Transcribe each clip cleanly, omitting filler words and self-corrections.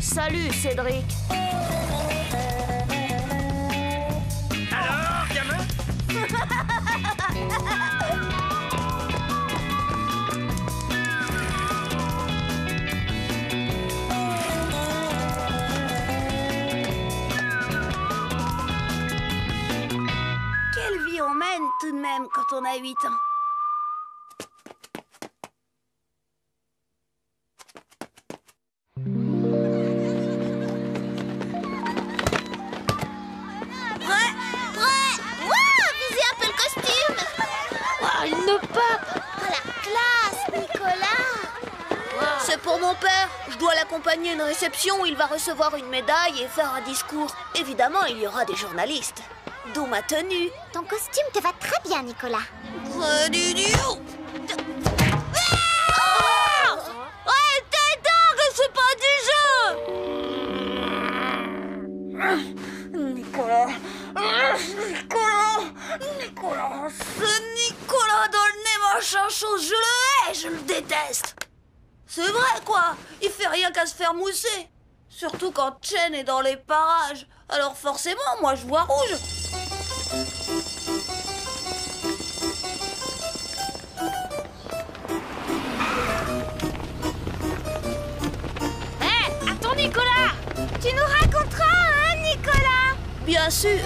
Salut, Cédric. Alors, gamin? Quelle vie on mène tout de même quand on a 8 ans. Pour mon père, je dois l'accompagner à une réception où il va recevoir une médaille et faire un discours. Évidemment, il y aura des journalistes. D'où ma tenue. Ton costume te va très bien, Nicolas. Arrêtez donc, c'est pas du jeu. Nicolas, ce Nicolas Dolnay machin chose, je le hais, je le déteste. C'est vrai, quoi. Il fait rien qu'à se faire mousser. Surtout quand Chen est dans les parages. Alors forcément, moi, je vois rouge. Hé, attends, Nicolas! Tu nous raconteras, hein, Nicolas? Bien sûr.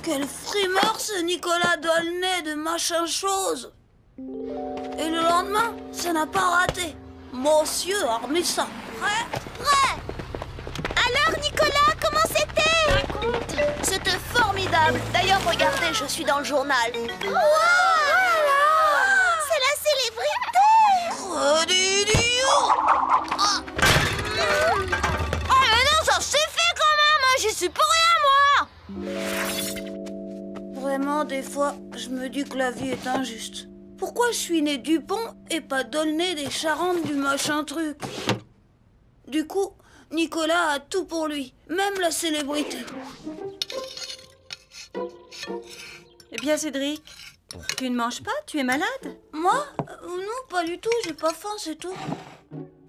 Quel frimeur, ce Nicolas Dolnay de machin chose. Et le lendemain, ça n'a pas raté. Monsieur a remis ça. Prêt? Alors, Nicolas, comment c'était? Raconte. C'était formidable. D'ailleurs, regardez, je suis dans le journal. Wow! C'est la célébrité! Oh, mais non, ça s'est fait quand même. J'y suis pour rien, moi. Vraiment, des fois, je me dis que la vie est injuste. Pourquoi je suis né Dupont et pas Dolnay des Charentes du machin truc? Du coup, Nicolas a tout pour lui, même la célébrité. Eh bien, Cédric, tu ne manges pas? Tu es malade? Moi? Non, pas du tout, j'ai pas faim, c'est tout.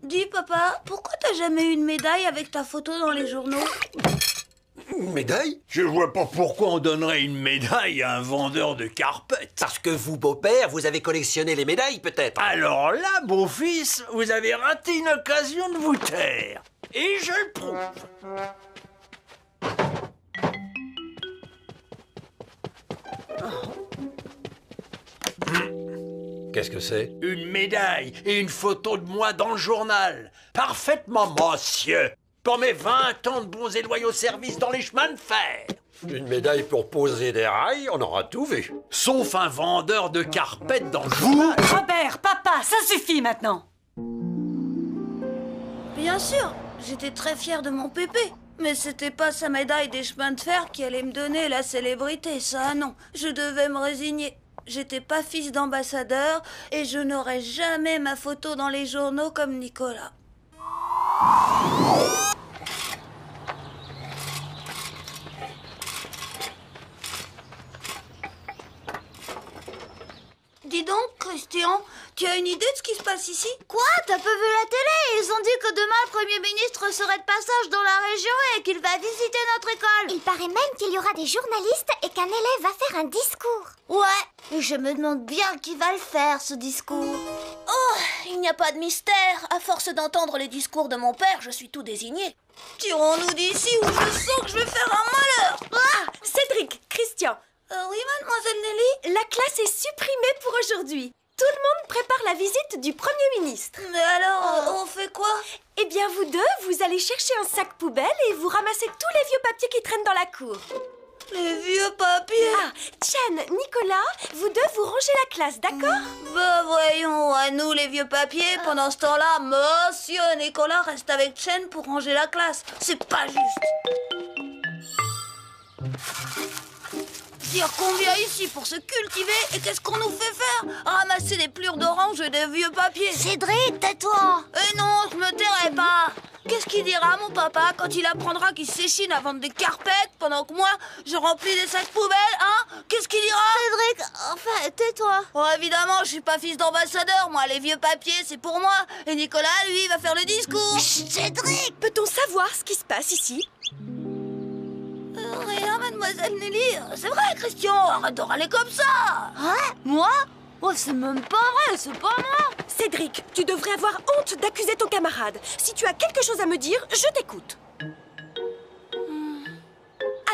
Dis, papa, pourquoi t'as jamais eu une médaille avec ta photo dans les journaux? Une médaille? Je vois pas pourquoi on donnerait une médaille à un vendeur de carpettes. Parce que vous, beau-père, vous avez collectionné les médailles, peut-être. Alors là, beau-fils, vous avez raté une occasion de vous taire. Et je le prouve. Qu'est-ce que c'est? Une médaille et une photo de moi dans le journal. Parfaitement, monsieur. Pour mes 20 ans de bons et loyaux services dans les chemins de fer. Une médaille pour poser des rails, on aura tout vu. Sauf un vendeur de carpettes dans le journal. Robert, papa, ça suffit maintenant! Bien sûr, j'étais très fière de mon pépé. Mais c'était pas sa médaille des chemins de fer qui allait me donner la célébrité, ça non. Je devais me résigner. J'étais pas fils d'ambassadeur et je n'aurais jamais ma photo dans les journaux comme Nicolas. Dis donc, Christian, tu as une idée de ce qui se passe ici? Quoi? T'as pas vu la télé? Ils ont dit que demain le Premier ministre serait de passage dans la région et qu'il va visiter notre école. Il paraît même qu'il y aura des journalistes et qu'un élève va faire un discours. Ouais, et je me demande bien qui va le faire, ce discours. Oh, il n'y a pas de mystère. À force d'entendre les discours de mon père, je suis tout désigné. Tirons-nous d'ici ou je sens que je vais faire un malheur. Ah! Cédric, Christian, Oui, mademoiselle Nelly? la classe est supprimée pour aujourd'hui. Tout le monde prépare la visite du Premier ministre. Mais alors, on fait quoi? Eh bien, vous deux, vous allez chercher un sac poubelle et vous ramassez tous les vieux papiers qui traînent dans la cour. Les vieux papiers? Ah, Chen, Nicolas, vous deux, vous rangez la classe, d'accord? Bah voyons, à nous les vieux papiers. Pendant ce temps-là, monsieur Nicolas reste avec Chen pour ranger la classe. C'est pas juste. Dire qu'on vient ici pour se cultiver et qu'est-ce qu'on nous fait faire? Ramasser des plures d'orange et des vieux papiers. Cédric, tais-toi! Eh non, je me tairai pas. Qu'est-ce qu'il dira, mon papa, quand il apprendra qu'il s'échine à vendre des carpettes pendant que moi, je remplis des sacs poubelles, hein? Qu'est-ce qu'il dira? Cédric, enfin, tais-toi. Oh, évidemment, je suis pas fils d'ambassadeur, moi. Les vieux papiers, c'est pour moi. Et Nicolas, lui, va faire le discours. Chut, Cédric! Peut-on savoir ce qui se passe ici? Rien, mademoiselle Nelly. C'est vrai, Christian, arrête de râler comme ça. Hein? Moi? Oh, c'est même pas vrai, c'est pas moi. Cédric, tu devrais avoir honte d'accuser ton camarade. Si tu as quelque chose à me dire, je t'écoute.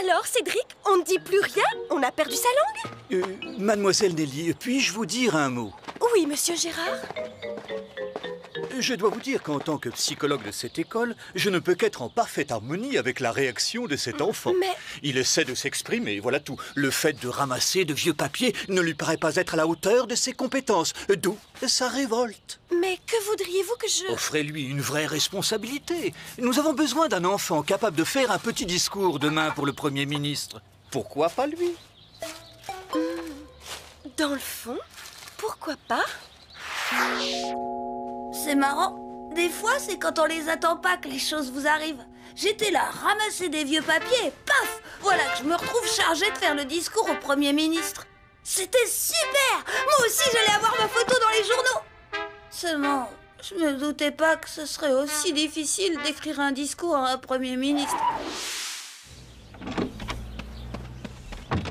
Alors, Cédric, on ne dit plus rien? On a perdu sa langue? Mademoiselle Nelly, puis-je vous dire un mot? Oui, monsieur Gérard. Je dois vous dire qu'en tant que psychologue de cette école, je ne peux qu'être en parfaite harmonie avec la réaction de cet enfant. Mais... Il essaie de s'exprimer, voilà tout. Le fait de ramasser de vieux papiers ne lui paraît pas être à la hauteur de ses compétences, d'où sa révolte. Mais que voudriez-vous que je... Offrez-lui une vraie responsabilité. Nous avons besoin d'un enfant capable de faire un petit discours demain pour le Premier ministre. Pourquoi pas lui? Dans le fond, pourquoi pas? C'est marrant. Des fois, c'est quand on les attend pas que les choses vous arrivent. J'étais là, ramasser des vieux papiers, et paf! Voilà que je me retrouve chargée de faire le discours au Premier ministre. C'était super! Moi aussi, j'allais avoir ma photo dans les journaux. Seulement, je me doutais pas que ce serait aussi difficile d'écrire un discours à un Premier ministre.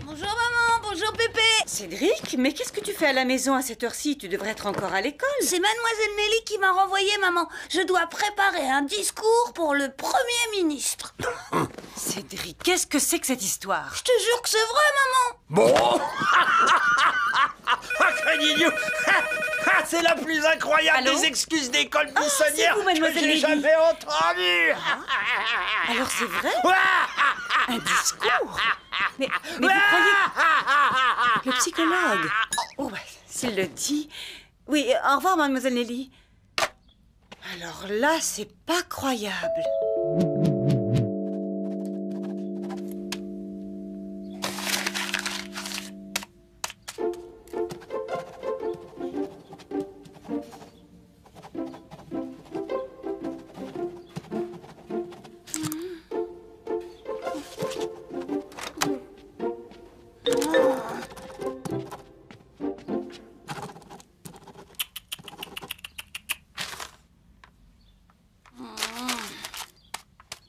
Bonjour maman, bonjour Pépé. Cédric, mais qu'est-ce que tu fais à la maison à cette heure-ci? Tu devrais être encore à l'école. C'est mademoiselle Nelly qui m'a renvoyé, maman. Je dois préparer un discours pour le Premier ministre. Cédric, qu'est-ce que c'est que cette histoire? Je te jure que c'est vrai, maman. Bon. Idiot. C'est la plus incroyable Allô? des excuses d'école c'est buissonnière vous, que mademoiselle j'ai Nelly. jamais entendue. Alors c'est vrai? Un discours? Mais vous croyez... Le psychologue? Oh, bah, s'il le dit... Oui, au revoir, mademoiselle Nelly. Alors là, c'est pas croyable.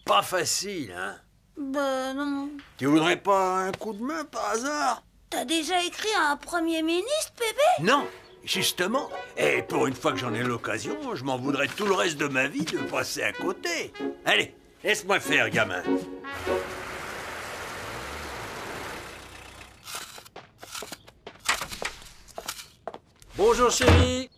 Pas facile, hein? Ben non. Tu voudrais pas un coup de main par hasard? T'as déjà écrit à un Premier ministre, Pépé? Non, justement. Et pour une fois que j'en ai l'occasion, je m'en voudrais tout le reste de ma vie de passer à côté. Allez, laisse-moi faire, gamin. Bonjour chérie.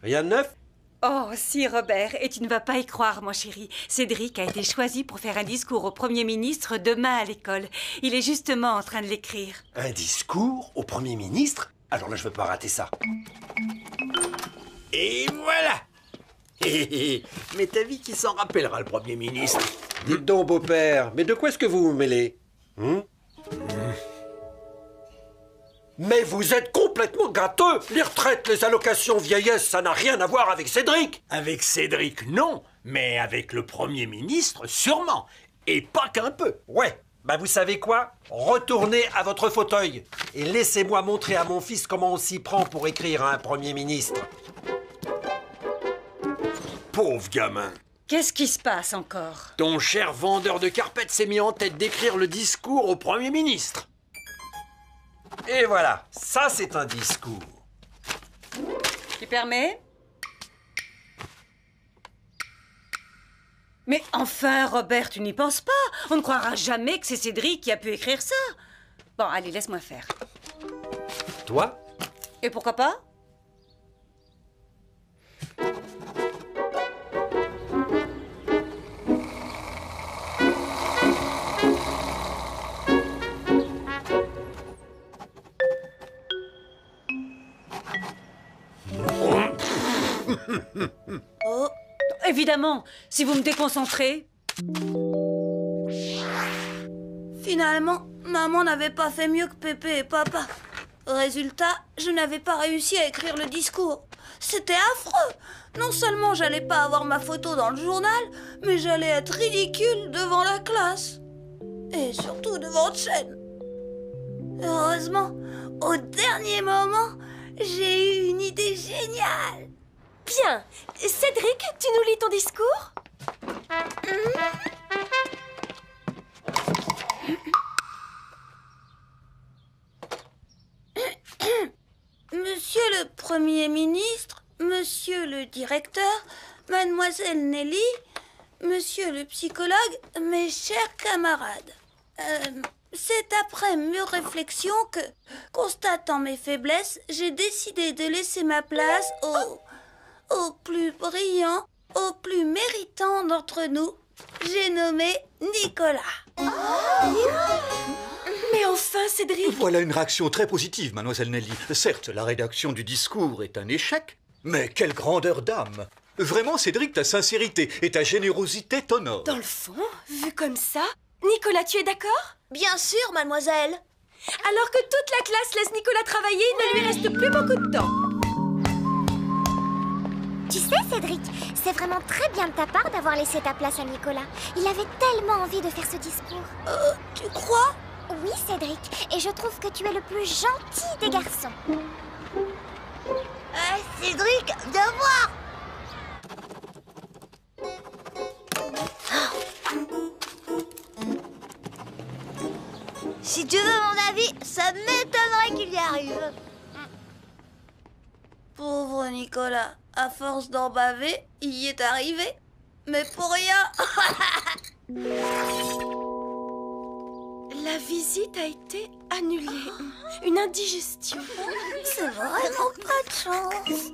Rien de neuf? Oh, si, Robert, et tu ne vas pas y croire, mon chéri. Cédric a été choisi pour faire un discours au Premier ministre demain à l'école. Il est justement en train de l'écrire. Un discours au Premier ministre? Alors là, je veux pas rater ça. Et voilà. Mais t'as vu qui s'en rappellera, le Premier ministre? Dites donc, beau-père, mais de quoi est-ce que vous vous mêlez? Mais vous êtes complètement gâteux! Les retraites, les allocations vieillesse, ça n'a rien à voir avec Cédric! Avec Cédric, non. Mais avec le Premier ministre, sûrement. Et pas qu'un peu. Ouais, bah vous savez quoi? Retournez à votre fauteuil et laissez-moi montrer à mon fils comment on s'y prend pour écrire à un Premier ministre. Pauvre gamin. Qu'est-ce qui se passe encore? Ton cher vendeur de carpettes s'est mis en tête d'écrire le discours au Premier ministre. Et voilà, ça c'est un discours. Tu permets? Mais enfin, Robert, tu n'y penses pas. On ne croira jamais que c'est Cédric qui a pu écrire ça. Bon, allez, laisse-moi faire. Toi? Et pourquoi pas? Oh, Évidemment, si vous me déconcentrez... finalement, maman n'avait pas fait mieux que Pépé et papa. Résultat, je n'avais pas réussi à écrire le discours. C'était affreux. Non seulement j'allais pas avoir ma photo dans le journal, mais j'allais être ridicule devant la classe. Et surtout devant Chen. Heureusement, au dernier moment, j'ai eu une idée géniale. Bien. Cédric, tu nous lis ton discours? Monsieur le Premier ministre, Monsieur le directeur, Mademoiselle Nelly, Monsieur le psychologue, mes chers camarades. C'est après mûre réflexion que, constatant mes faiblesses, j'ai décidé de laisser ma place au plus brillant, au plus méritant d'entre nous. J'ai nommé Nicolas. Mais enfin, Cédric! Voilà une réaction très positive, mademoiselle Nelly. Certes, la rédaction du discours est un échec, mais quelle grandeur d'âme! Vraiment, Cédric, ta sincérité et ta générosité t'honorent. Dans le fond, vu comme ça, Nicolas, tu es d'accord? Bien sûr, mademoiselle. Alors que toute la classe laisse Nicolas travailler, il ne lui reste plus beaucoup de temps. Tu sais, Cédric, c'est vraiment très bien de ta part d'avoir laissé ta place à Nicolas. Il avait tellement envie de faire ce discours. Tu crois? Oui, Cédric, et je trouve que tu es le plus gentil des garçons. Cédric, viens voir. Si tu veux mon avis, ça m'étonnerait qu'il y arrive. Pauvre Nicolas, à force d'en baver, il y est arrivé. Mais pour rien. La visite a été annulée. Une indigestion. C'est vraiment pas de chance.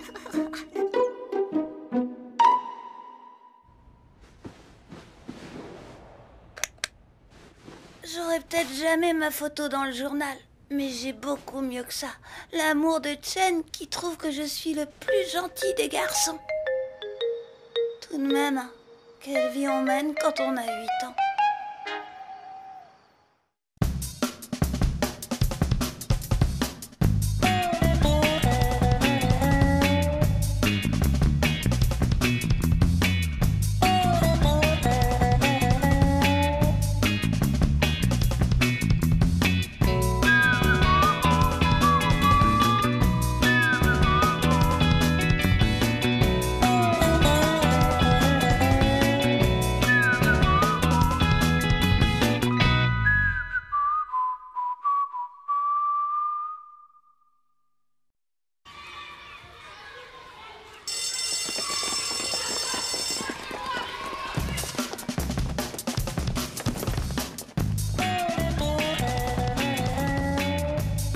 J'aurai peut-être jamais ma photo dans le journal, mais j'ai beaucoup mieux que ça. L'amour de Chen qui trouve que je suis le plus gentil des garçons. Tout de même, quelle vie on mène quand on a 8 ans.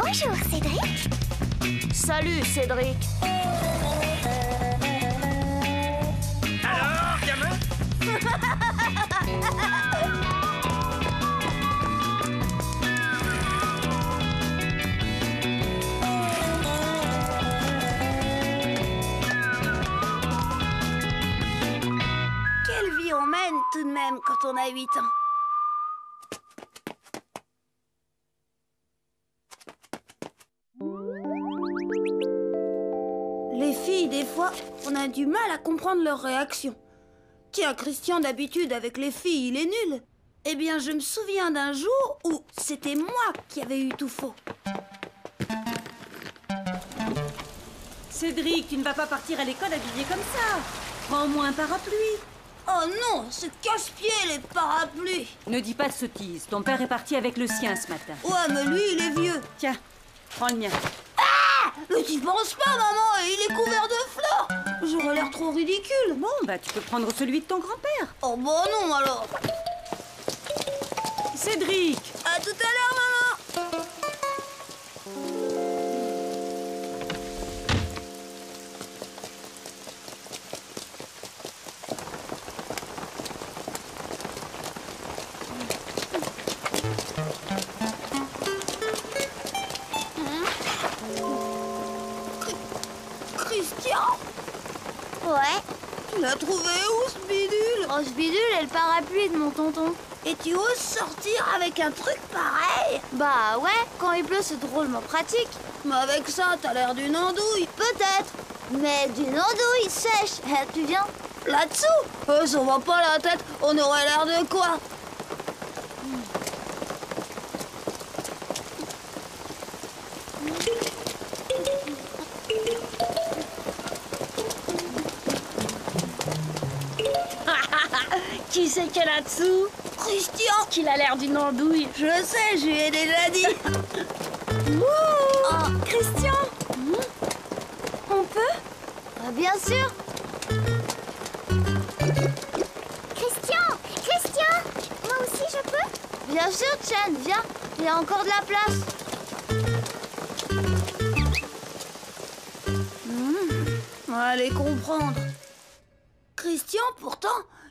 Bonjour, Cédric. Salut, Cédric. Alors, gamin? Quelle vie on mène tout de même quand on a 8 ans. Les filles, des fois, on a du mal à comprendre leurs réactions. Tiens, Christian, d'habitude, avec les filles, il est nul. Eh bien, je me souviens d'un jour où c'était moi qui avais eu tout faux. Cédric, tu ne vas pas partir à l'école habillé comme ça. Prends-moi un parapluie. Oh non, c'est casse-pied, les parapluies. Ne dis pas de sottises. Ton père est parti avec le sien ce matin. Ouais, mais lui, il est vieux. Tiens, prends le mien. Mais t'y penses pas, maman, il est couvert de fleurs. J'aurais l'air trop ridicule. Bon, bah tu peux prendre celui de ton grand-père. Oh bah non, alors. Cédric! À tout à l'heure, maman. Christian, Ouais. tu l'as trouvé où, ce bidule? Oh, ce bidule est le parapluie de mon tonton. Et tu oses sortir avec un truc pareil? Bah ouais, quand il pleut, c'est drôlement pratique. Mais avec ça, t'as l'air d'une andouille. Peut-être. Mais d'une andouille sèche. Tu viens? Là-dessous? Ça va pas la tête, on aurait l'air de quoi? Qui c'est qu'elle a là-dessous? Christian! Qu'il a l'air d'une andouille. Je sais, je lui ai déjà dit. Oh, Christian, on peut? Bien sûr. Christian, moi aussi je peux? Bien sûr, Chen, viens. Il y a encore de la place. Allez comprendre. Christian, pourtant,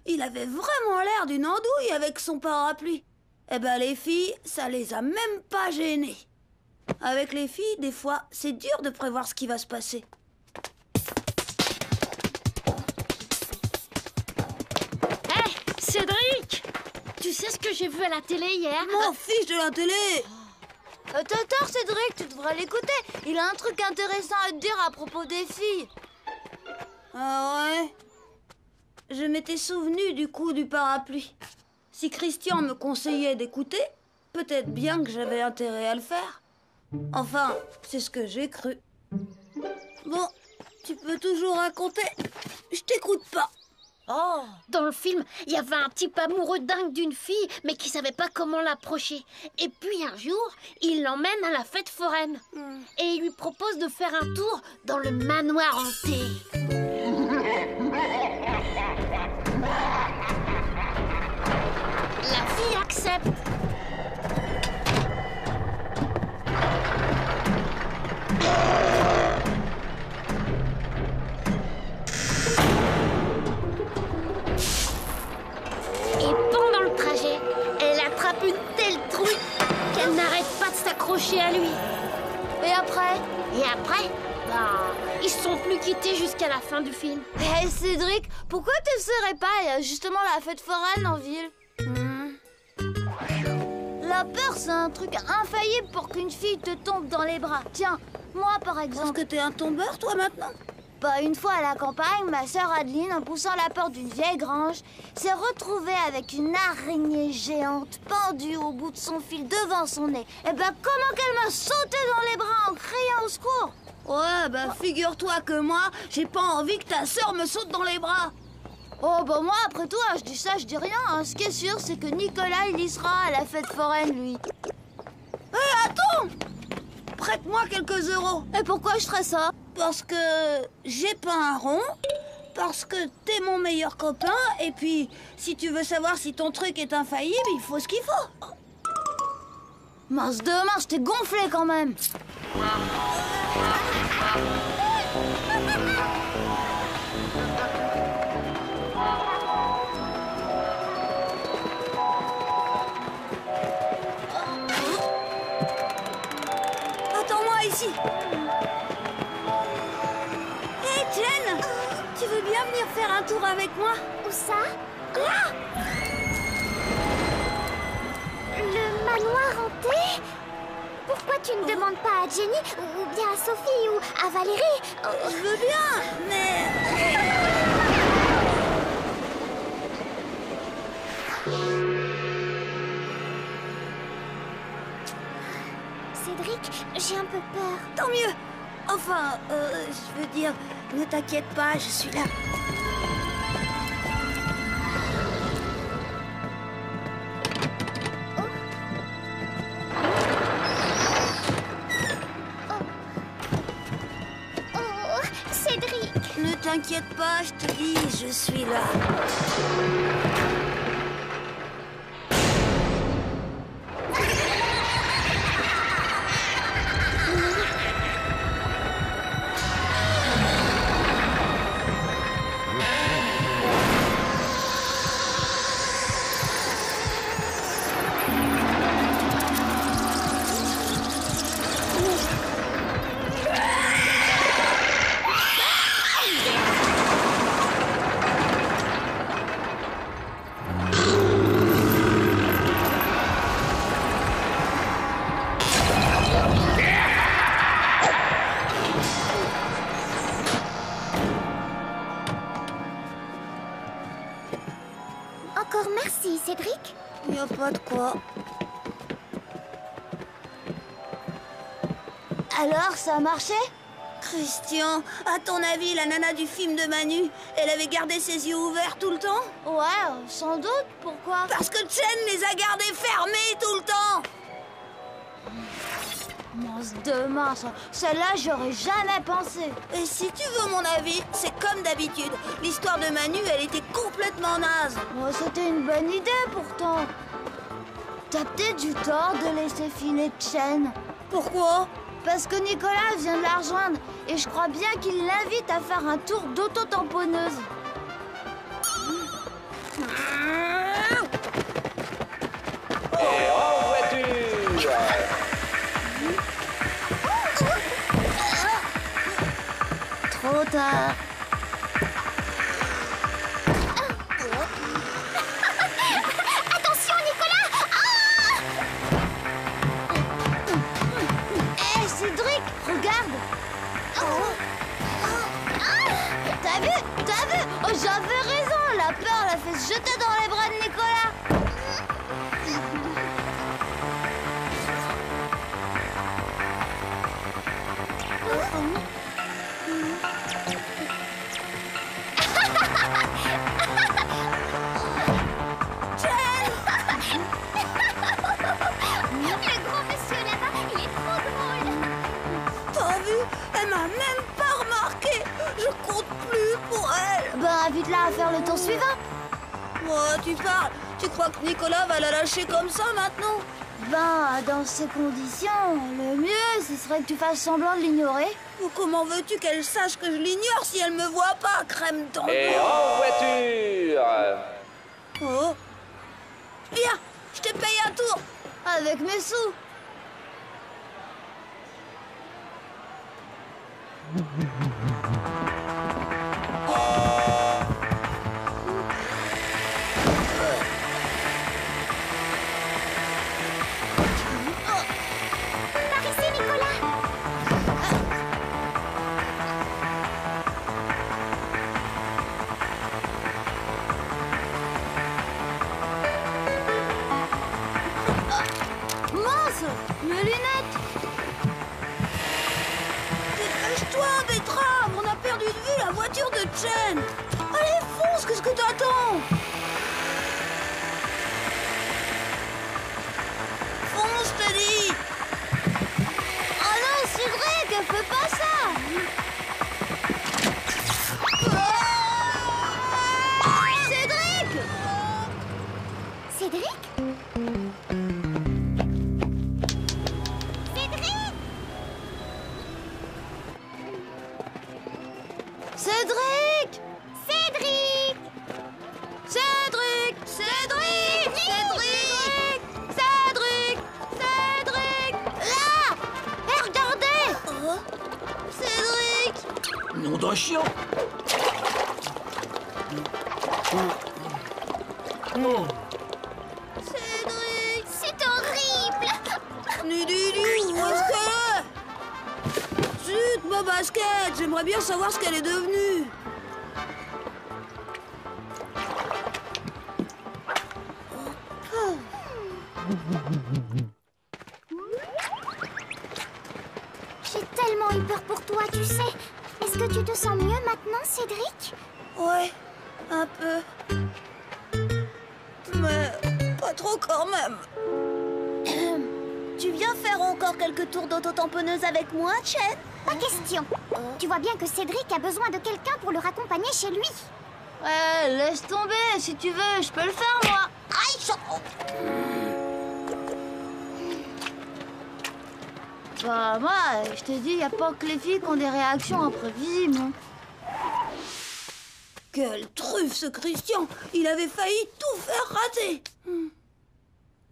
il avait vraiment l'air d'une andouille avec son parapluie. Eh ben les filles, ça les a même pas gênées. Avec les filles, des fois, c'est dur de prévoir ce qui va se passer. Hé, Cédric! Tu sais ce que j'ai vu à la télé hier? M'en fiche de la télé! T'as tort, Cédric, tu devrais l'écouter. Il a un truc intéressant à te dire à propos des filles. Ah ouais? Je m'étais souvenu du coup du parapluie. Si Christian me conseillait d'écouter, peut-être bien que j'avais intérêt à le faire. Enfin, c'est ce que j'ai cru. Bon, tu peux toujours raconter. Je t'écoute pas. Oh! Dans le film, il y avait un type amoureux dingue d'une fille, mais qui savait pas comment l'approcher. Et puis un jour, il l'emmène à la fête foraine. Et il lui propose de faire un tour dans le manoir hanté. La fille accepte. Et pendant le trajet, elle attrape une telle trouille qu'elle n'arrête pas de s'accrocher à lui. Et après? Ils se sont plus quittés jusqu'à la fin du film. Hé Cédric, pourquoi t'essaierais pas? Il y a justement la fête foraine en ville. La peur, c'est un truc infaillible pour qu'une fille te tombe dans les bras. Tiens, moi par exemple. Pense que t'es un tombeur, toi, maintenant? Bah, une fois à la campagne, ma sœur Adeline, en poussant la porte d'une vieille grange, s'est retrouvée avec une araignée géante pendue au bout de son fil devant son nez. Et bah, comment qu'elle m'a sauté dans les bras en criant au secours! Ouais, bah figure-toi que moi, j'ai pas envie que ta sœur me saute dans les bras. Oh, bah moi, après tout, je dis ça, je dis rien. Hein. Ce qui est sûr, c'est que Nicolas, il y sera à la fête foraine, lui. Hé, attends! Prête-moi quelques euros. Et pourquoi je ferais ça? Parce que j'ai pas un rond, parce que t'es mon meilleur copain, et puis, si tu veux savoir si ton truc est infaillible, il faut ce qu'il faut. Mince de main, je t'ai gonflé quand même. Attends-moi ici. Hé, Jen, tu veux bien venir faire un tour avec moi? Où ça? Là! Le manoir hanté? Pourquoi tu ne demandes pas à Jenny, ou bien à Sophie, ou à Valérie? Je veux bien, mais... Cédric, j'ai un peu peur. Tant mieux. Enfin, je veux dire, ne t'inquiète pas, je suis là. Oh, Cédric! Ne t'inquiète pas, je te dis, je suis là. Encore merci, Cédric. Y a pas de quoi. Alors, ça a marché? Christian, à ton avis, la nana du film de Manu, elle avait gardé ses yeux ouverts tout le temps? Ouais, sans doute. Pourquoi? Parce que Chen les a gardés fermés tout le temps. Mince de mince, celle-là, j'aurais jamais pensé. Et si tu veux mon avis, c'est comme d'habitude. L'histoire de Manu, elle était complètement naze. Oh, c'était une bonne idée, pourtant. T'as peut-être eu tort de laisser filer Chen. Pourquoi? Parce que Nicolas vient de la rejoindre et je crois bien qu'il l'invite à faire un tour d'auto-tamponneuse. Et en voiture! Trop tard. Attention, Nicolas! Hé, Cédric, regarde. T'as vu? T'as vu? Oh, j'avais raison. La peur l'a fait se jeter dans les bras de Nicolas. Le gros monsieur là-bas, il est trop drôle! T'as vu? Elle m'a même pas remarqué. Je compte plus pour elle. Ben, invite-la à faire le tour suivant. Oh, tu parles. Tu crois que Nicolas va la lâcher comme ça maintenant? Ben, dans ces conditions, le mieux, ce serait que tu fasses semblant de l'ignorer. Ou comment veux-tu qu'elle sache que je l'ignore si elle me voit pas, crème dentelle? Et en voiture! Oh. Viens, je te paye un tour. Avec mes sous. Par ici, Nicolas! Mince, mes lunettes. Dépêche-toi, Betrave. On a perdu de vue la voiture de Chen. Allez, fonce, qu'est-ce que t'attends? Fonce, je te dis. Oh non, Cédric, fais pas ça. Cédric! Cédric? Cédric! Cédric! Cédric! Cédric! Cédric! Cédric! Cédric! Là! Et regardez! Cédric! Nom d'un chien! Cédric! C'est horrible! Nududu, où est-ce qu'elle est? Zut, ma basket. J'aimerais bien savoir ce qu'elle est devenue. J'ai tellement eu peur pour toi, tu sais. Est-ce que tu te sens mieux maintenant, Cédric? Ouais, un peu. Mais pas trop quand même. Tu viens faire encore quelques tours d'auto-tamponneuse avec moi, Chen? Pas question. Tu vois bien que Cédric a besoin de quelqu'un pour le raccompagner chez lui. Ouais, laisse tomber, si tu veux, je peux le faire, moi. Bah, moi, je te dis, y a pas que les filles qui ont des réactions imprévisibles. Hein. Quelle truffe, ce Christian. Il avait failli tout faire rater.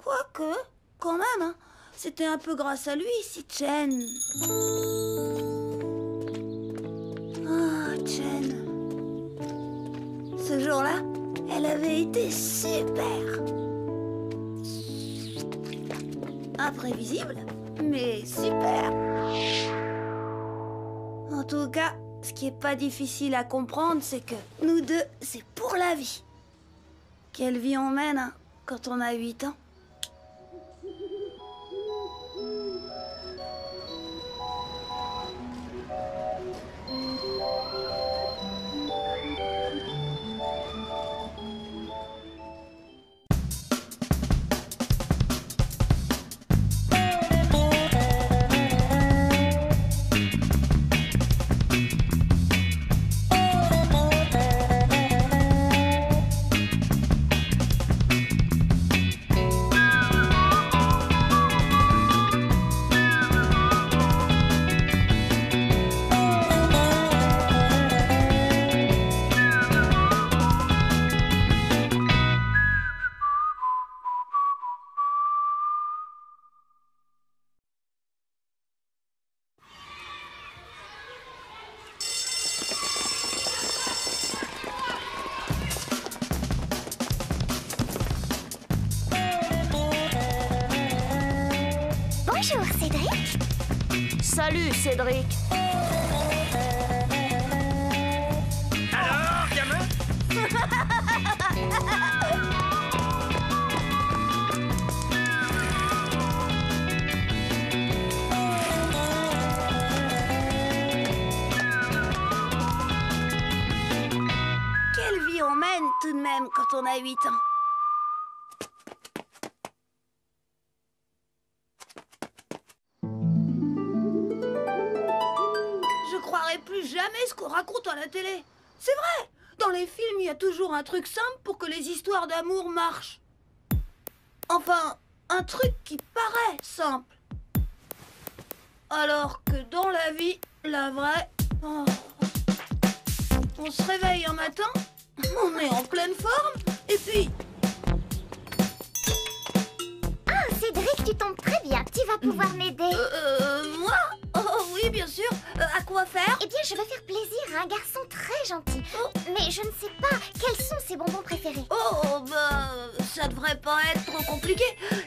Quoique, quand même, hein, c'était un peu grâce à lui si Chen... Ah, Chen... Ce jour-là, elle avait été super. Imprévisible, mais super. En tout cas, ce qui est pas difficile à comprendre, c'est que nous deux, c'est pour la vie. Quelle vie on mène hein, quand on a 8 ans. Bonjour, Cédric. Salut, Cédric. Alors, gamin? Quelle vie on mène tout de même quand on a 8 ans. Je croirais plus jamais ce qu'on raconte à la télé. C'est vrai, dans les films, il y a toujours un truc simple pour que les histoires d'amour marchent. Enfin, un truc qui paraît simple. Alors que dans la vie, la vraie... oh. On se réveille un matin, on est en pleine forme, et puis... Ah, Cédric, tu tombes très bien. Tu vas pouvoir m'aider. Moi? Oh oui, bien sûr. À quoi faire? Eh bien, je vais faire plaisir à un garçon très gentil. Mais je ne sais pas quels sont ses bonbons préférés. Oh, bah, ça devrait pas être trop compliqué.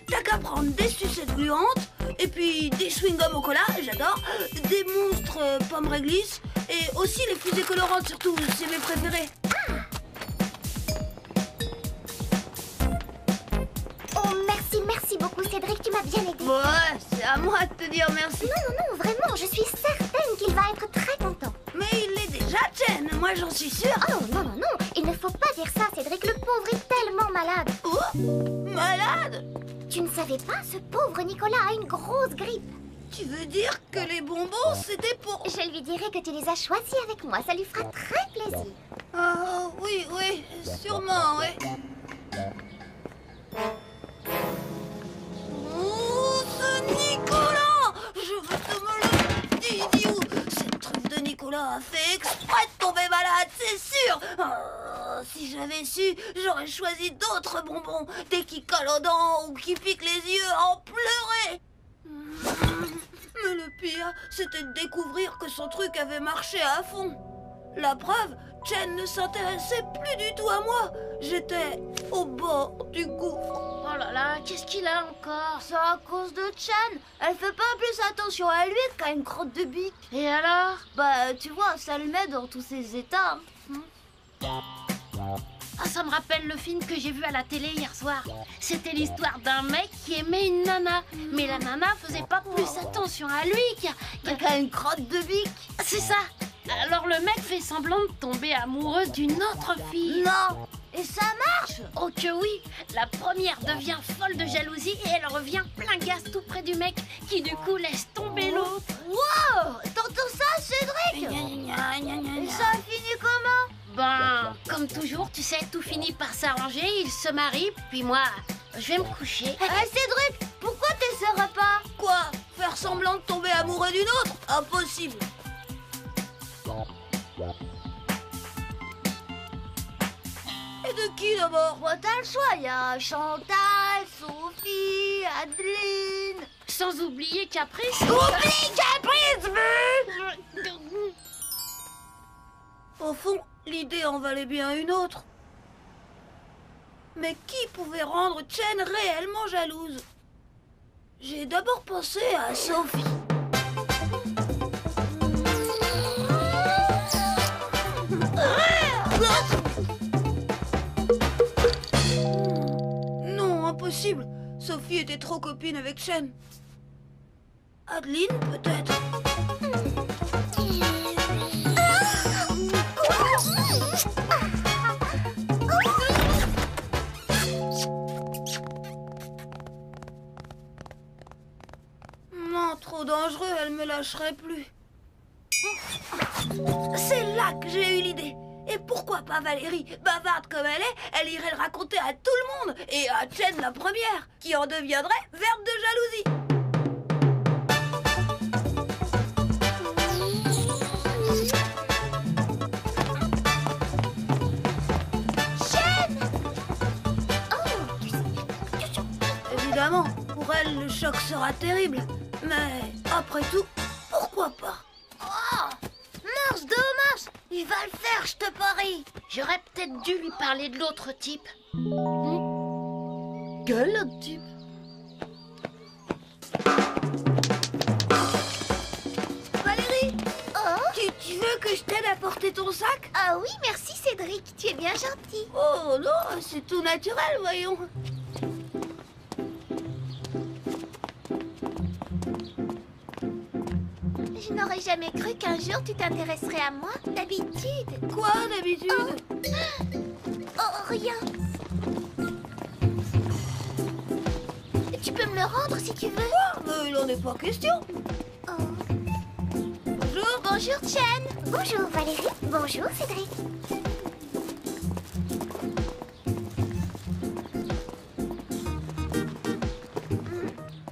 T'as qu'à prendre des sucettes gluantes, et puis des chewing-gums au cola, j'adore, des monstres pommes réglisse, et aussi les fusées colorantes, surtout, c'est mes préférés. Oh, merci beaucoup, Cédric, tu m'as bien aidé. Ouais, c'est à moi de te dire merci. Non, vraiment, je suis certaine qu'il va être très content. Mais il l'est déjà, Jen, moi j'en suis sûre. Oh, non, il ne faut pas dire ça, Cédric, le pauvre est tellement malade. Oh, malade? Tu ne savais pas, ce pauvre Nicolas a une grosse grippe. Tu veux dire que les bonbons, c'était pour... Je lui dirai que tu les as choisis avec moi, ça lui fera très plaisir. Oh, oui, sûrement, oui. Oh, ce Nicolas! Je veux te me le dire, idiot! Cette truffe de Nicolas a fait exprès de tomber malade, c'est sûr! Oh, si j'avais su, j'aurais choisi d'autres bonbons, des qui collent aux dents ou qui piquent les yeux en pleurer! Mais le pire, c'était de découvrir que son truc avait marché à fond. La preuve, Chen ne s'intéressait plus du tout à moi. J'étais au bord du gouffre. Oh là là, qu'est-ce qu'il a encore? C'est à cause de Chen. Elle fait pas plus attention à lui qu'à une crotte de bique. Et alors? Bah, tu vois, ça le met dans tous ses états. Ah, ça me rappelle le film que j'ai vu à la télé hier soir. C'était l'histoire d'un mec qui aimait une nana. Mais la nana faisait pas plus attention à lui qu'à une crotte de bique. C'est ça. Alors le mec fait semblant de tomber amoureux d'une autre fille. Non. Et ça marche? Oh que oui. La première devient folle de jalousie et elle revient plein gaz tout près du mec qui du coup laisse tomber l'autre. Wow! T'entends ça, Cédric? Et ça a fini comment? Ben, comme toujours, tu sais, tout finit par s'arranger, ils se marient, puis moi, je vais me coucher. Cédric, pourquoi t'essaieras pas? Quoi? Faire semblant de tomber amoureux d'une autre? Impossible. Et de qui d'abord? Bon, t'as le choix, il y a Chantal, Sophie, Adeline. Sans oublier Caprice. Oublie Caprice, Au fond, l'idée en valait bien une autre. Mais qui pouvait rendre Chen réellement jalouse? J'ai d'abord pensé à Sophie. possible. Sophie était trop copine avec Chen. Adeline, peut-être. Non, trop dangereux, elle me lâcherait plus. C'est là que j'ai eu l'idée. Et pourquoi pas Valérie, bavarde comme elle irait le raconter à tout le monde. Et à Chen la première, qui en deviendrait verte de jalousie. Évidemment, pour elle, le choc sera terrible. Mais après tout, pourquoi pas? Mars, Mars, il va le faire, je te parie. J'aurais peut-être dû lui parler de l'autre type. Quel autre type? Valérie, tu veux que je t'aide à porter ton sac? Ah oui, merci Cédric, tu es bien gentil. Oh non, c'est tout naturel, voyons. Je n'aurais jamais cru qu'un jour tu t'intéresserais à moi, d'habitude. Quoi, d'habitude? Oh, rien. Tu peux me le rendre si tu veux. Quoi? Mais il n'en est pas question. Oh. Bonjour. Bonjour Chen. Bonjour Valérie. Bonjour Cédric.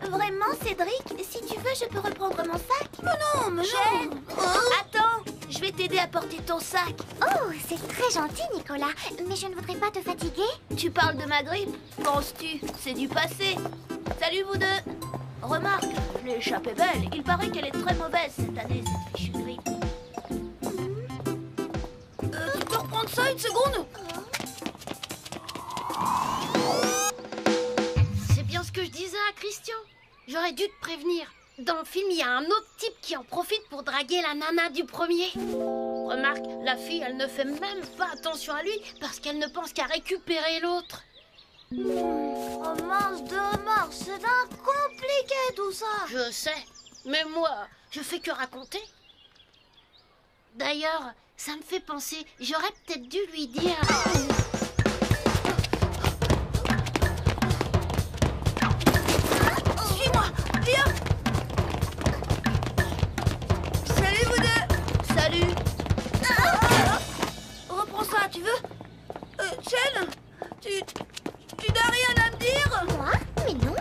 Vraiment Cédric, si tu veux je peux reprendre mon sac. Mais non. Chen, attends, je vais t'aider à porter ton sac. Oh, c'est très gentil Nicolas, mais je ne voudrais pas te fatiguer. Tu parles de ma grippe? Penses-tu? C'est du passé. Salut vous deux. Remarque, je l'ai échappé belle. Il paraît qu'elle est très mauvaise cette année, cette fichue grippe. Tu peux reprendre ça une seconde? C'est bien ce que je disais à Christian. J'aurais dû te prévenir. Dans le film, il y a un autre type qui en profite pour draguer la nana du premier. Remarque, la fille, elle ne fait même pas attention à lui parce qu'elle ne pense qu'à récupérer l'autre. Romance de mort, c'est bien compliqué tout ça. Je sais, mais moi, je fais que raconter. D'ailleurs, ça me fait penser, j'aurais peut-être dû lui dire... Suis-moi, viens. Salut vous deux. Salut. Reprends ça, tu veux? Chen, tu n'as rien à me dire? Moi? Mais non.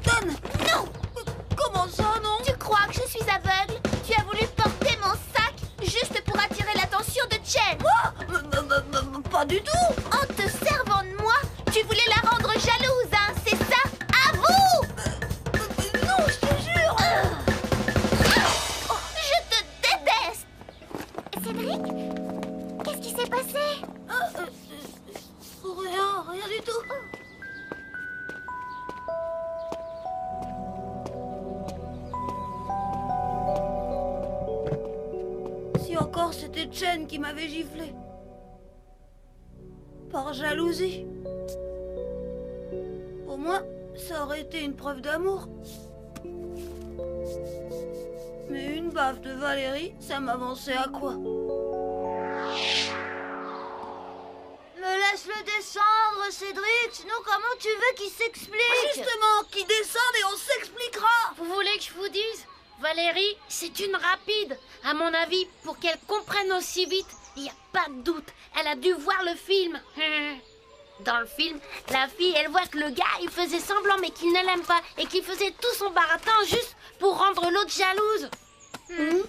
Donne. Non. Comment ça, non? Tu crois que je suis aveugle? Tu as voulu porter mon sac juste pour attirer l'attention de Chen. Quoi? Pas du tout. En te servant de moi, tu voulais la rendre jalouse, hein, c'est ça? Avoue! Non, je te jure. Je te déteste! Cédric? Qu'est-ce qui s'est passé? Rien du tout. Si encore c'était Chen qui m'avait giflé. Par jalousie. Au moins, ça aurait été une preuve d'amour. Mais une baffe de Valérie, ça m'avançait à quoi? Me laisse-le descendre, Cédric, sinon comment tu veux qu'il s'explique? Justement, qui descende et on s'expliquera. Vous voulez que je vous dise? Valérie, c'est une rapide. À mon avis, pour qu'elle comprenne aussi vite, il n'y a pas de doute. Elle a dû voir le film. Dans le film, la fille, elle voit que le gars, il faisait semblant mais qu'il ne l'aime pas et qu'il faisait tout son baratin juste pour rendre l'autre jalouse.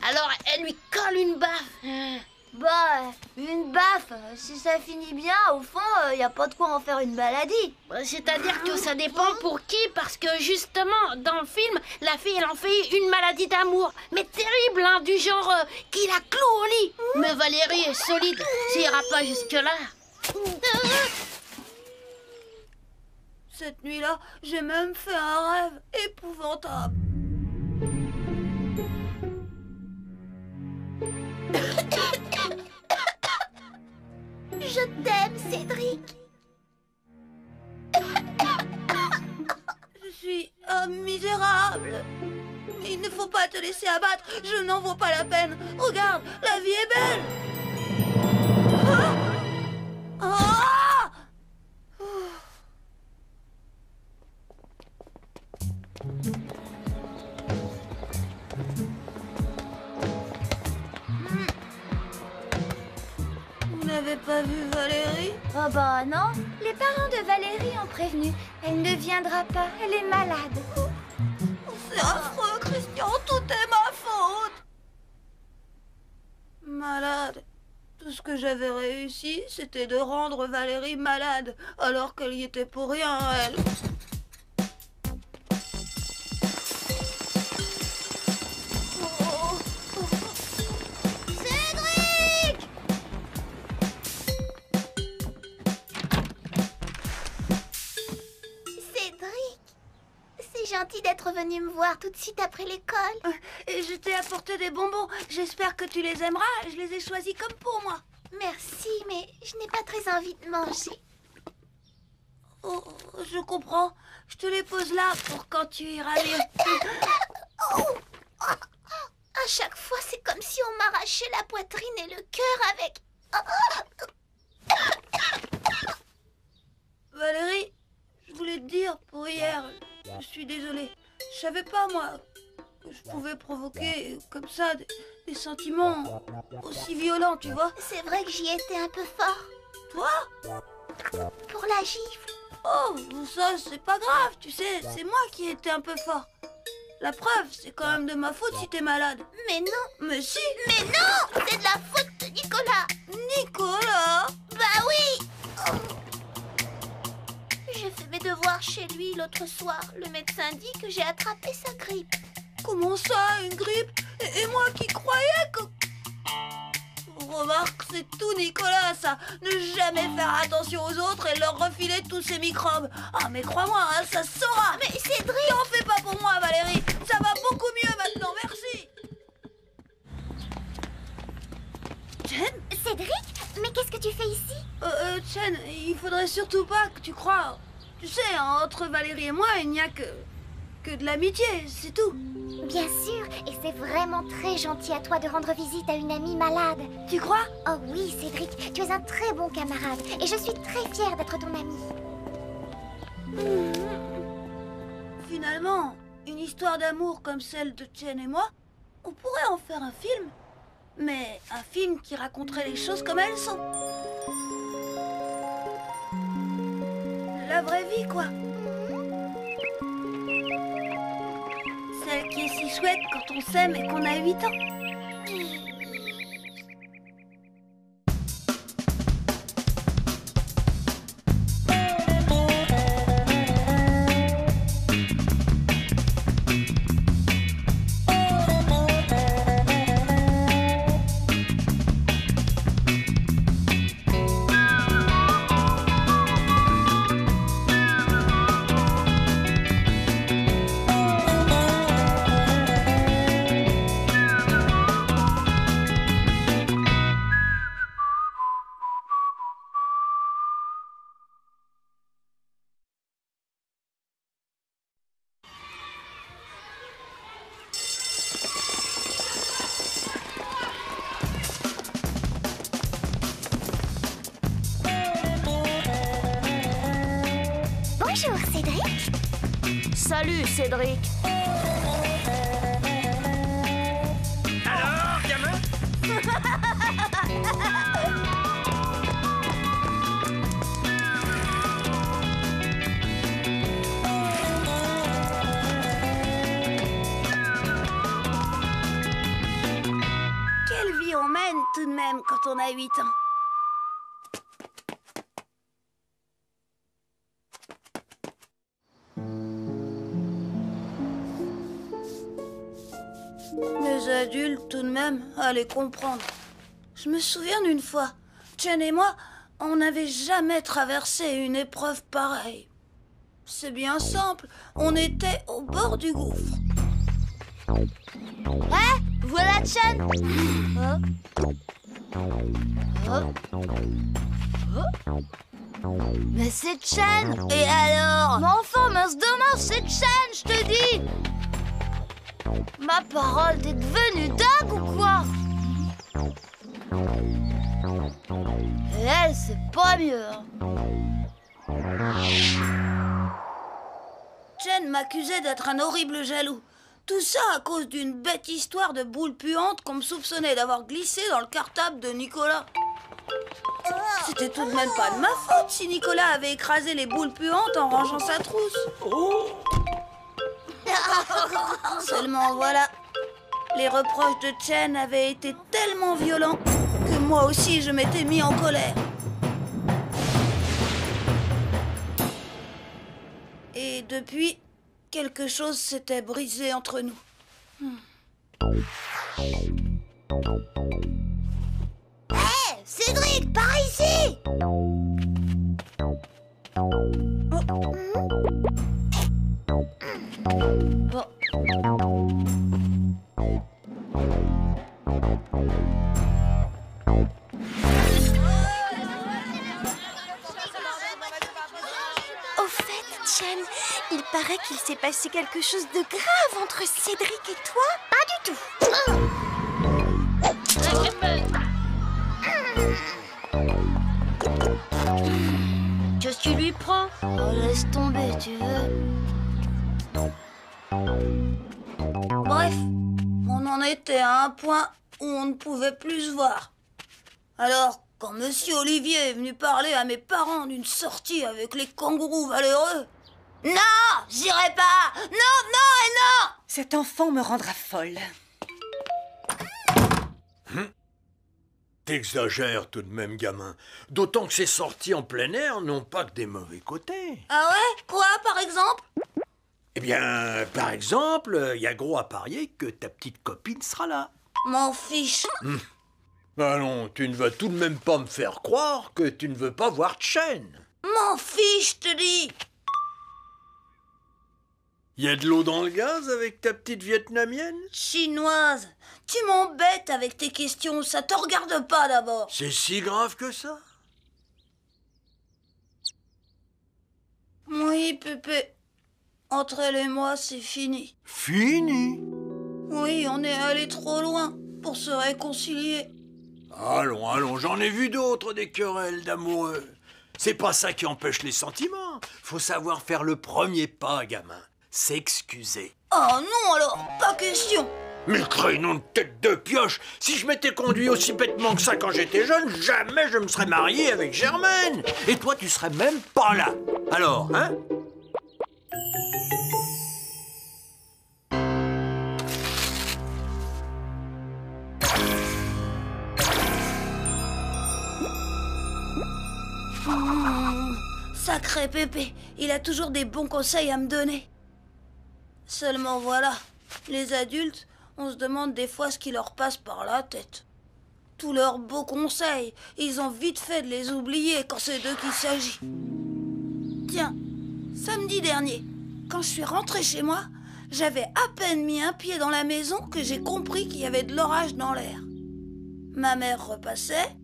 Alors, elle lui colle une baffe. Bah, une baffe, si ça finit bien, au fond, y a pas de quoi en faire une maladie. C'est-à-dire que ça dépend pour qui, parce que justement, dans le film, la fille, elle en fait une maladie d'amour. Mais terrible, hein, du genre qui la cloue au lit. Mais Valérie est solide, ça ira pas jusque-là. Cette nuit-là, j'ai même fait un rêve épouvantable. Je t'aime, Cédric. Oh, misérable! Mais il ne faut pas te laisser abattre, je n'en vaux pas la peine. Regarde, la vie est belle! Ah! Ah! Vous n'avez pas vu Valérie? Oh bah non, les parents de Valérie ont prévenu. Elle ne viendra pas, elle est malade. C'est affreux, Christian, tout est ma faute. Malade. Tout ce que j'avais réussi, c'était de rendre Valérie malade, alors qu'elle y était pour rien, elle. Cédric! Cédric, c'est gentil d'être venu me voir tout de suite après l'école. Et je t'ai apporté des bonbons. J'espère que tu les aimeras. Je les ai choisis comme pour moi. Merci, mais je n'ai pas très envie de manger. Oh, je comprends. Je te les pose là pour quand tu iras mieux. À chaque fois, c'est comme si on m'arrachait la poitrine et le cœur avec... Valérie, je voulais te dire pour hier, je suis désolée. Je savais pas, moi, que je pouvais provoquer comme ça des sentiments aussi violents, tu vois. C'est vrai que j'y étais un peu fort. Toi? Pour la gifle. Oh, ça, c'est pas grave, tu sais, c'est moi qui ai été un peu fort. La preuve, c'est quand même de ma faute si t'es malade. Mais non. Mais si. Mais non, c'est de la faute de Nicolas. Nicolas? Bah oui. J'ai fait mes devoirs chez lui l'autre soir. Le médecin dit que j'ai attrapé sa grippe. Comment ça, une grippe? Et moi qui croyais que... Remarque, c'est tout Nicolas, ça. Ne jamais faire attention aux autres et leur refiler tous ces microbes. Ah, mais crois-moi, hein, ça se saura. Mais Cédric... T'en fais pas pour moi, Valérie. Ça va beaucoup mieux maintenant, merci. Chen? Cédric? Mais qu'est-ce que tu fais ici? Chen, il faudrait surtout pas que tu crois... Tu sais, entre Valérie et moi, il n'y a que de l'amitié, c'est tout. Bien sûr, et c'est vraiment très gentil à toi de rendre visite à une amie malade. Tu crois? Oh oui, Cédric, tu es un très bon camarade et je suis très fière d'être ton ami. Finalement, une histoire d'amour comme celle de Chen et moi, on pourrait en faire un film. Mais un film qui raconterait les choses comme elles sont. La vraie vie, quoi. Celle qui est si chouette quand on s'aime et qu'on a 8 ans. Bonjour, Cédric. Salut, Cédric. Alors, gamin? Quelle vie on mène tout de même quand on a 8 ans. Les adultes, tout de même, allaient comprendre. Je me souviens d'une fois, Chen et moi, on n'avait jamais traversé une épreuve pareille. C'est bien simple, on était au bord du gouffre. Hein? Voilà Chen. Mais c'est Chen. Et alors? Mais enfin, mince dommage, c'est Chen, je te dis. Ma parole, t'es devenue dingue ou quoi? Et elle, c'est pas mieux. Chen m'accusait d'être un horrible jaloux. Tout ça à cause d'une bête histoire de boule puante qu'on me soupçonnait d'avoir glissé dans le cartable de Nicolas. C'était tout de même pas de ma faute si Nicolas avait écrasé les boules puantes en rangeant sa trousse. Seulement voilà, les reproches de Chen avaient été tellement violents que moi aussi je m'étais mis en colère. Et depuis, quelque chose s'était brisé entre nous. Hé, Cédric, par ici! Bon. Au fait, Chen, il paraît qu'il s'est passé quelque chose de grave entre Cédric et toi. Pas du tout. Qu'est-ce que tu lui prends? Oh, laisse tomber, tu veux. Bref, on en était à un point où on ne pouvait plus se voir. Alors, quand Monsieur Olivier est venu parler à mes parents d'une sortie avec les kangourous valeureux... Non, j'irai pas! Non, non et non! Cet enfant me rendra folle. T'exagères tout de même, gamin. D'autant que ces sorties en plein air n'ont pas que des mauvais côtés. Ah ouais? Quoi, par exemple? Eh bien, par exemple, il y a gros à parier que ta petite copine sera là. M'en fiche. Allons, tu ne vas tout de même pas me faire croire que tu ne veux pas voir Chen. M'en fiche, je te dis. Y a de l'eau dans le gaz avec ta petite vietnamienne? Chinoise, tu m'embêtes avec tes questions, ça te regarde pas d'abord. C'est si grave que ça? Oui, Pépé. Entre elle et moi, c'est fini. Fini? Oui, on est allé trop loin pour se réconcilier. Allons, allons, j'en ai vu d'autres des querelles d'amoureux. C'est pas ça qui empêche les sentiments. Faut savoir faire le premier pas, gamin. S'excuser. Oh non alors, pas question. Mais crénom de tête de pioche, si je m'étais conduit aussi bêtement que ça quand j'étais jeune, jamais je me serais marié avec Germaine. Et toi, tu serais même pas là. Alors, hein? Sacré Pépé, il a toujours des bons conseils à me donner. Seulement voilà, les adultes, on se demande des fois ce qui leur passe par la tête. Tous leurs beaux conseils, ils ont vite fait de les oublier quand c'est d'eux qu'il s'agit. Tiens, samedi dernier, quand je suis rentrée chez moi, j'avais à peine mis un pied dans la maison que j'ai compris qu'il y avait de l'orage dans l'air. Ma mère repassait,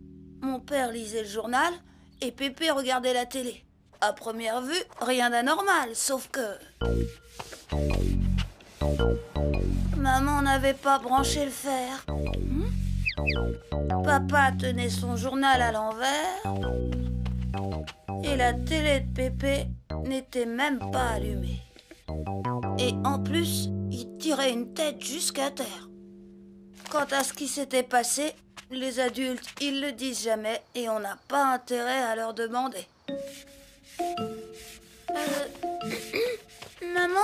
mon père lisait le journal et Pépé regardait la télé. À première vue, rien d'anormal, sauf que... Maman n'avait pas branché le fer. Papa tenait son journal à l'envers. Et la télé de Pépé n'était même pas allumée. Et en plus, il tirait une tête jusqu'à terre. Quant à ce qui s'était passé, les adultes, ils le disent jamais et on n'a pas intérêt à leur demander. Maman,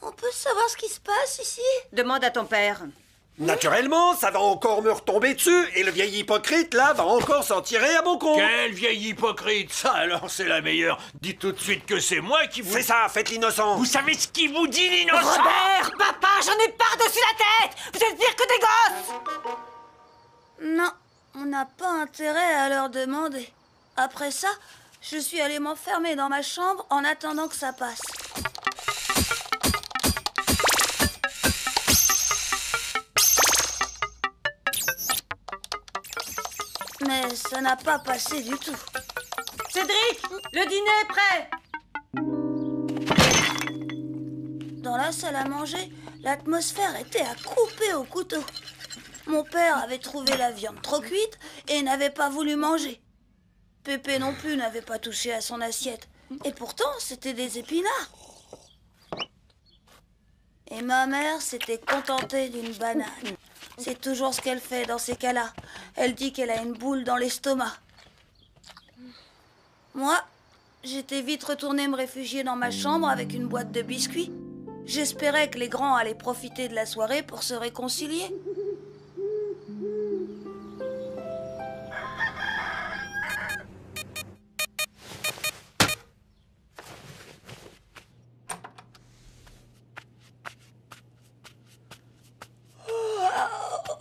on peut savoir ce qui se passe ici? Demande à ton père. Naturellement, ça va encore me retomber dessus, et le vieil hypocrite, là, va encore s'en tirer à mon compte. Quel vieil hypocrite! Ça alors, c'est la meilleure. Dites tout de suite que c'est moi qui vous... C'est ça, faites l'innocent. Vous savez ce qu'il vous dit, l'innocent? Robert, papa, j'en ai par-dessus la tête. Vous êtes pire que des gosses. Non, on n'a pas intérêt à leur demander. Après ça, je suis allée m'enfermer dans ma chambre en attendant que ça passe. Mais ça n'a pas passé du tout. Cédric, le dîner est prêt. Dans la salle à manger, l'atmosphère était à couper au couteau. Mon père avait trouvé la viande trop cuite et n'avait pas voulu manger. Pépé non plus n'avait pas touché à son assiette. Et pourtant, c'était des épinards. Et ma mère s'était contentée d'une banane. C'est toujours ce qu'elle fait dans ces cas-là. Elle dit qu'elle a une boule dans l'estomac. Moi, j'étais vite retournée me réfugier dans ma chambre avec une boîte de biscuits. J'espérais que les grands allaient profiter de la soirée pour se réconcilier.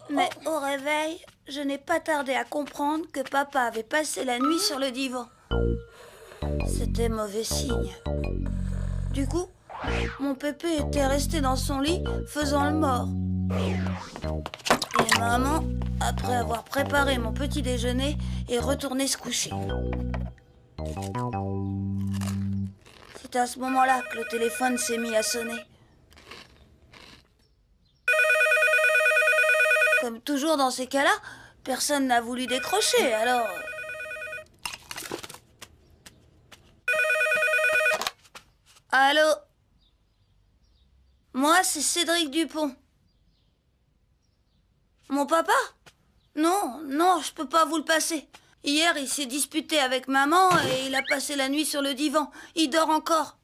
Mais au réveil, je n'ai pas tardé à comprendre que papa avait passé la nuit sur le divan. C'était mauvais signe. Du coup, mon pépé était resté dans son lit, faisant le mort. Et maman, après avoir préparé mon petit déjeuner, est retournée se coucher. C'est à ce moment-là que le téléphone s'est mis à sonner. Comme toujours dans ces cas-là, personne n'a voulu décrocher, alors... Allô? Moi, c'est Cédric Dupont. Mon papa? Non, je peux pas vous le passer. Hier, il s'est disputé avec maman et il a passé la nuit sur le divan. Il dort encore.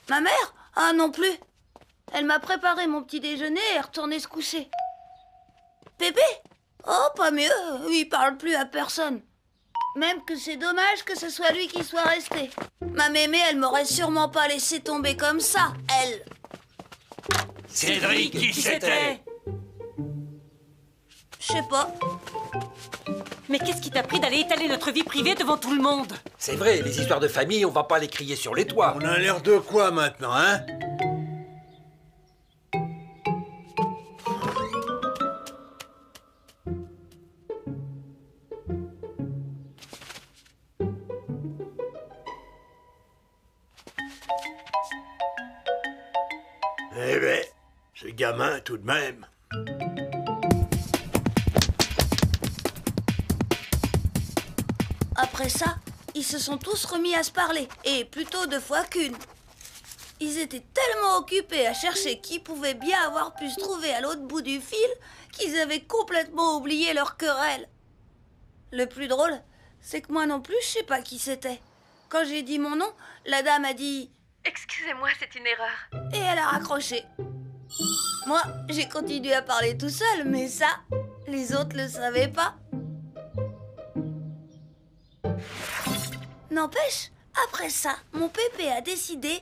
Ma mère? Ah, non plus. Elle m'a préparé mon petit déjeuner et est retournée se coucher. Pépé? Oh, pas mieux. Il parle plus à personne. Même que c'est dommage que ce soit lui qui soit resté. Ma mémé, elle m'aurait sûrement pas laissé tomber comme ça, elle. Cédric, qui c'était? Je sais pas. Mais qu'est-ce qui t'a pris d'aller étaler notre vie privée devant tout le monde? C'est vrai, les histoires de famille, on va pas les crier sur les toits. On a l'air de quoi maintenant, hein? Eh ben, ce gamin tout de même. Après ça, ils se sont tous remis à se parler, et plutôt 2 fois qu'une. Ils étaient tellement occupés à chercher qui pouvait bien avoir pu se trouver à l'autre bout du fil qu'ils avaient complètement oublié leur querelle. Le plus drôle, c'est que moi non plus, je sais pas qui c'était. Quand j'ai dit mon nom, la dame a dit « Excusez-moi, c'est une erreur. » et elle a raccroché. Moi, j'ai continué à parler tout seul, mais ça, les autres le savaient pas. N'empêche, après ça, mon pépé a décidé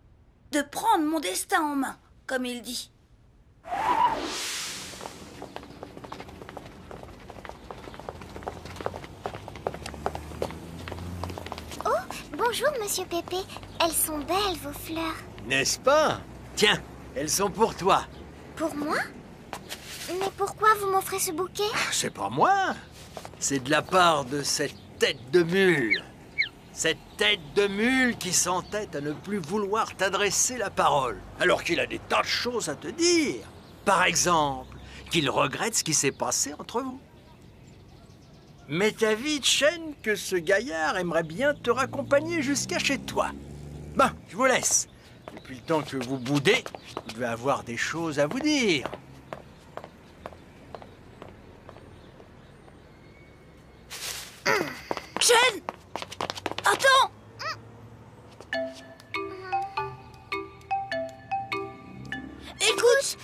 de prendre mon destin en main, comme il dit. Oh, bonjour, monsieur Pépé. Elles sont belles, vos fleurs. N'est-ce pas? Tiens, elles sont pour toi. Pour moi? Mais pourquoi vous m'offrez ce bouquet? C'est pas moi. C'est de la part de cette tête de mule. Cette tête de mule qui s'entête à ne plus vouloir t'adresser la parole, alors qu'il a des tas de choses à te dire. Par exemple, qu'il regrette ce qui s'est passé entre vous. Mais t'as vite, Chen, que ce gaillard aimerait bien te raccompagner jusqu'à chez toi. Ben, je vous laisse. Depuis le temps que vous boudez, il doit avoir des choses à vous dire. Chen! Attends! Écoute!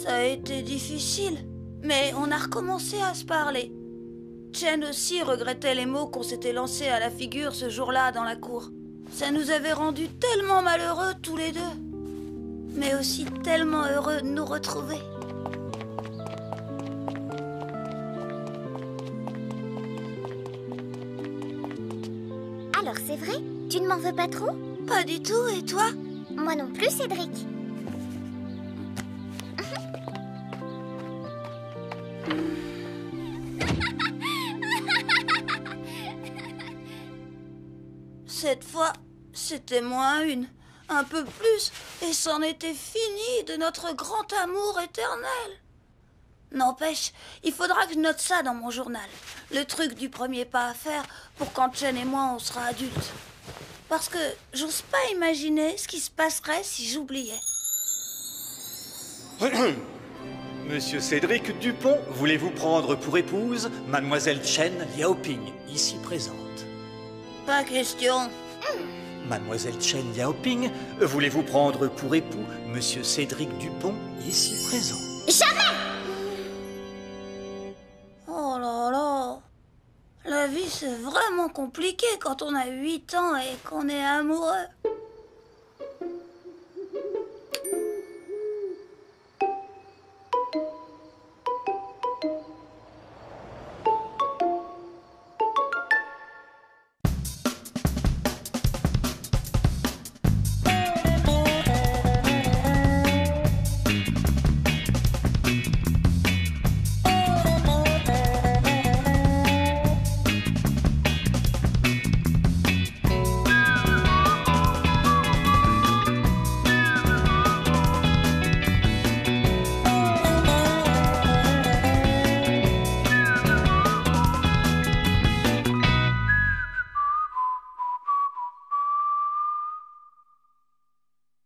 Ça a été difficile, mais on a recommencé à se parler. Chen aussi regrettait les mots qu'on s'était lancés à la figure ce jour-là dans la cour. Ça nous avait rendus tellement malheureux tous les deux, mais aussi tellement heureux de nous retrouver. Alors c'est vrai? Tu ne m'en veux pas trop? Pas du tout, et toi? Moi non plus, Cédric. Cette fois, c'était -1. Un peu plus, et c'en était fini de notre grand amour éternel. N'empêche, il faudra que je note ça dans mon journal. Le truc du premier pas à faire pour quand Chen et moi on sera adultes. Parce que j'ose pas imaginer ce qui se passerait si j'oubliais. Monsieur Cédric Dupont, voulez-vous prendre pour épouse Mademoiselle Chen Liaoping, ici présente? Pas question. Mademoiselle Chen Liaoping, voulez-vous prendre pour époux Monsieur Cédric Dupont, ici présent? Jamais! Oh là là. La vie c'est vraiment compliqué quand on a 8 ans et qu'on est amoureux.